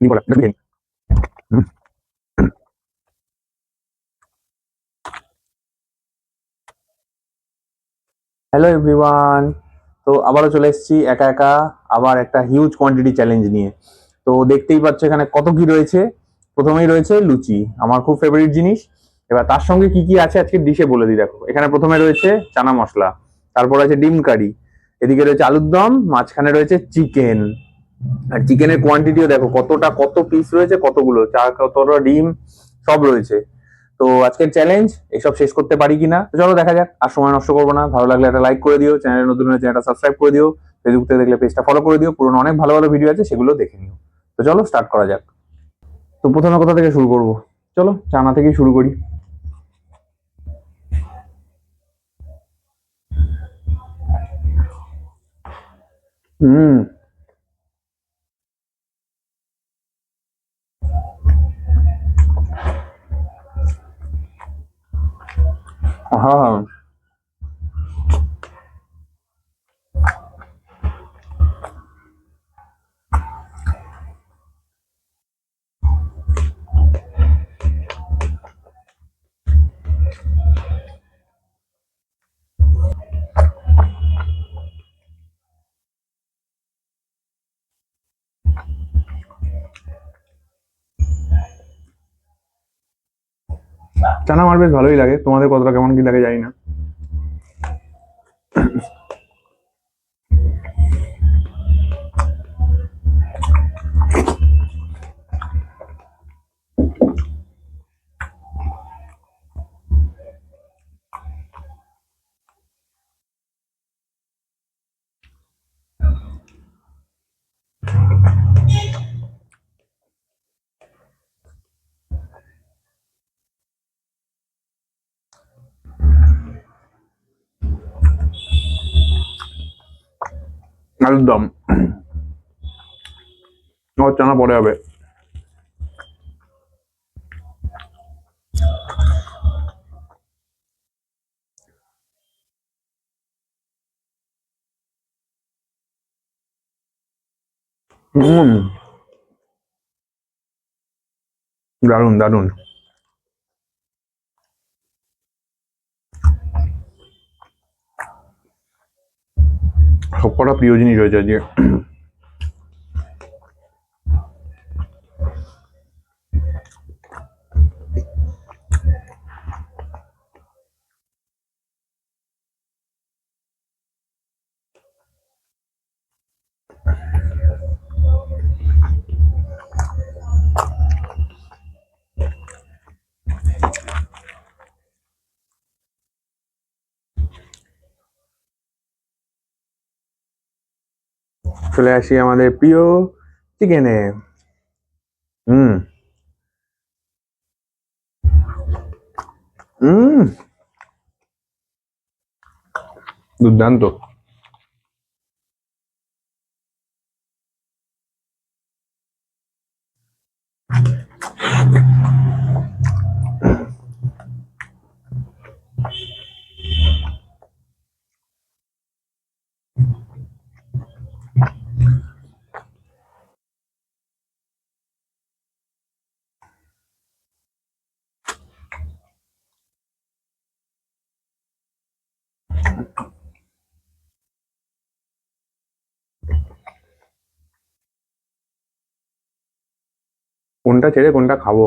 ডিম কলা এটা বিরিয়ানি। হ্যালো এভরিওয়ান, তো আবারও চলে এসেছি একা একা আবার একটা হিউজ কোয়ান্টিটি চ্যালেঞ্জ নিয়ে। তো দেখতেই পাচ্ছ এখানে কত কি রয়েছে। প্রথমেই রয়েছে লুচি, আমার খুব ফেভারিট জিনিস। এবার তার সঙ্গে কি কি আছে আজকে ডিশে বলে দিই। দেখো এখানে প্রথমে রয়েছে চানা মশলা, তারপর আছে ডিম কারি, এদিকে রয়েছে আলুর দম, মাঝখানে রয়েছে চিকেন। আর চিকেনের কোয়ান্টিটিও দেখো কতটা, কত পিস রয়েছে, কতগুলো চা, কতটা ডিম, সব রয়েছে। তো আজকের চ্যালেঞ্জ এসব শেষ করতে পারি কিনা, তো চলো দেখা যাক। আর সময় নষ্ট করবো না, ভালো লাগলে একটা লাইক করে দিও, চ্যানেল নতুন হলে চ্যানেলটা সাবস্ক্রাইব করে দিও, ফেসবুক থেকে দেখলে পেজটা ফলো করে দিও, পুরোনো অনেক ভালো ভালো ভিডিও আছে সেগুলো দেখে নিও। তো চলো স্টার্ট করা যাক। তো প্রথমে কোথা থেকে শুরু করব, চলো চানা থেকেই শুরু করি। হুম। হ্যাঁ। চানা আমার বেশ ভালোই লাগে, তোমাদের কতটা কেমন কি লাগে জানি না। আলুর দম, আমার চানা পরে হবে। হুম, দারুন দারুন। সবকটা প্রিয় জিনিস রয়েছে আজকে। চলে আসি আমাদের প্রিয় চিকেনে। হুম। হুম, দুর্দান্ত। কোনটা ছেড়ে কোনটা খাবো।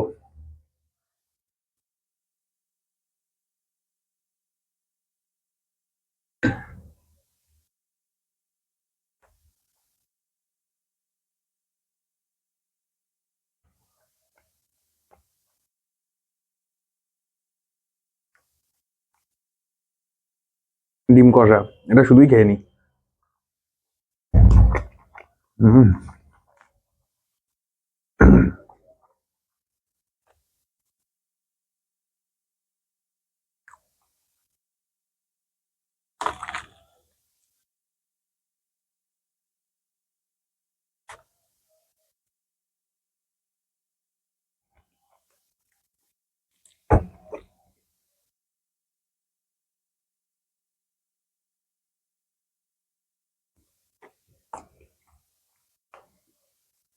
ডিম কষা, এটা শুধুই খেয়ে নি। হুম।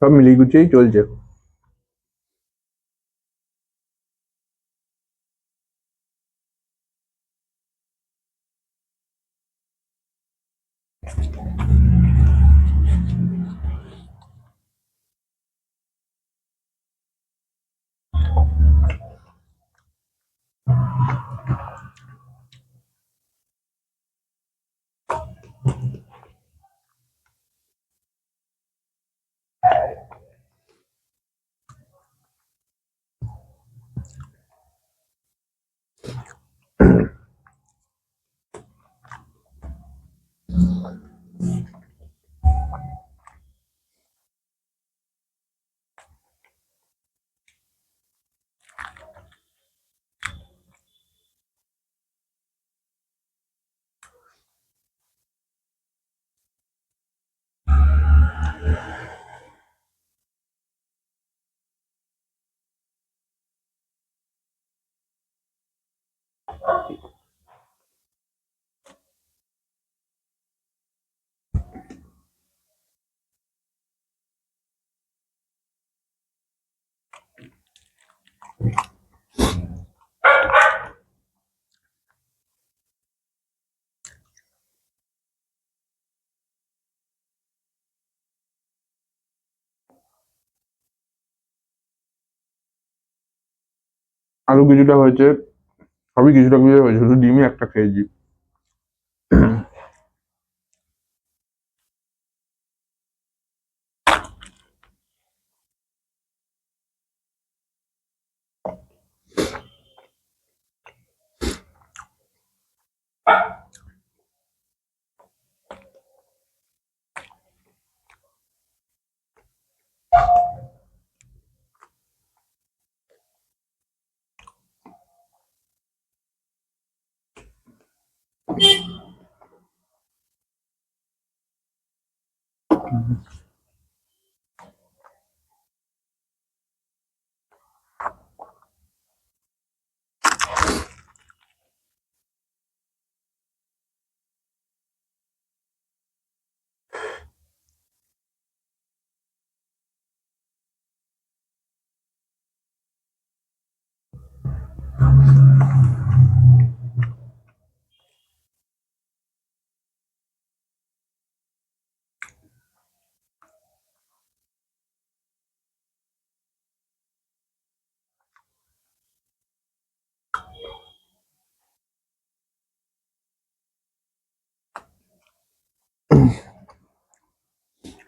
সব মিলিয়ে গুছিয়েই চলছে। আলু কিছুটা হয়েছে, সবই কিছুটা কিছুটা হয়েছে, শুধু ডিমই একটা খেয়েছি।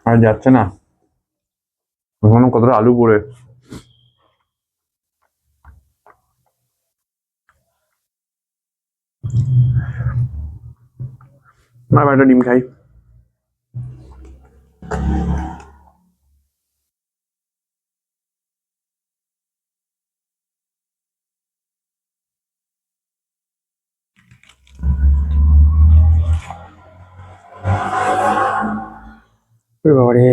আর যাচ্ছে না, এখনো কতটা আলু পড়ে। না, একটা ডিম খাই। বাবারে,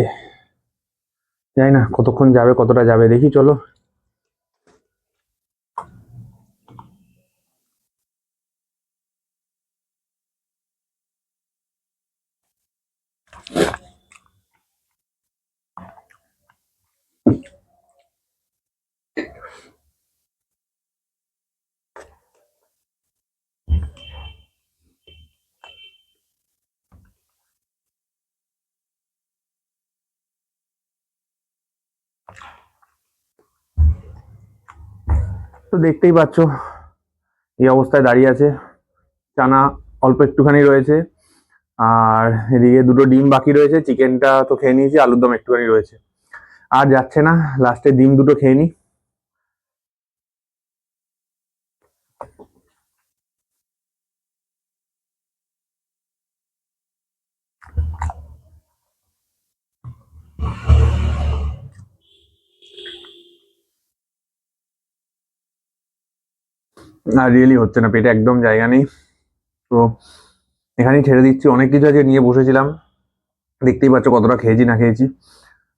জানি না কতক্ষণ যাবে, কতটা যাবে, দেখি চলো। তো দেখতেই পাচ্ছ এই অবস্থায় দাঁড়িয়ে আছে। চানা অল্প একটুখানি রয়েছে, আর এদিকে দুটো ডিম বাকি রয়েছে। চিকেনটা তো খেয়ে নিয়েছি, আলুর দম একটুখানি রয়েছে। আর যাচ্ছে না, লাস্টে ডিম দুটো খেয়ে নি। আর রিয়েলি হচ্ছে না, পেটে একদম জায়গা নেই। তো এখানেই ছেড়ে দিচ্ছি। অনেক কিছু আজকে নিয়ে বসেছিলাম, দেখতেই পাচ্ছ কতটা খেয়েছি না খেয়েছি।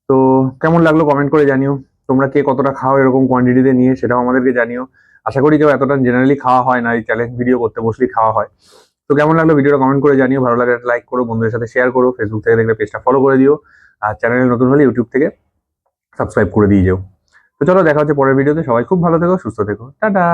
তো কেমন লাগলো কমেন্ট করে জানিও। তোমরা কে কতটা খাও এরকম কোয়ান্টিটিতে নিয়ে, সেটাও আমাদেরকে জানিও। আশা করি কেউ এতটা জেনারেলি খাওয়া হয় না, এই চ্যালেঞ্জ ভিডিও করতে বসলেই খাওয়া হয়। তো কেমন লাগলো ভিডিওটা কমেন্ট করে জানিও। ভালো লাগলে একটা লাইক করো, বন্ধুদের সাথে শেয়ার করো, ফেসবুক থেকে দেখলে পেজটা ফলো করে দিও, আর চ্যানেলে নতুন হলে ইউটিউব থেকে সাবস্ক্রাইব করে দিয়ে যাও। তো চলো, দেখা হচ্ছে পরের ভিডিওতে। সবাই খুব ভালো থেকো, সুস্থ থেকো, টাটা।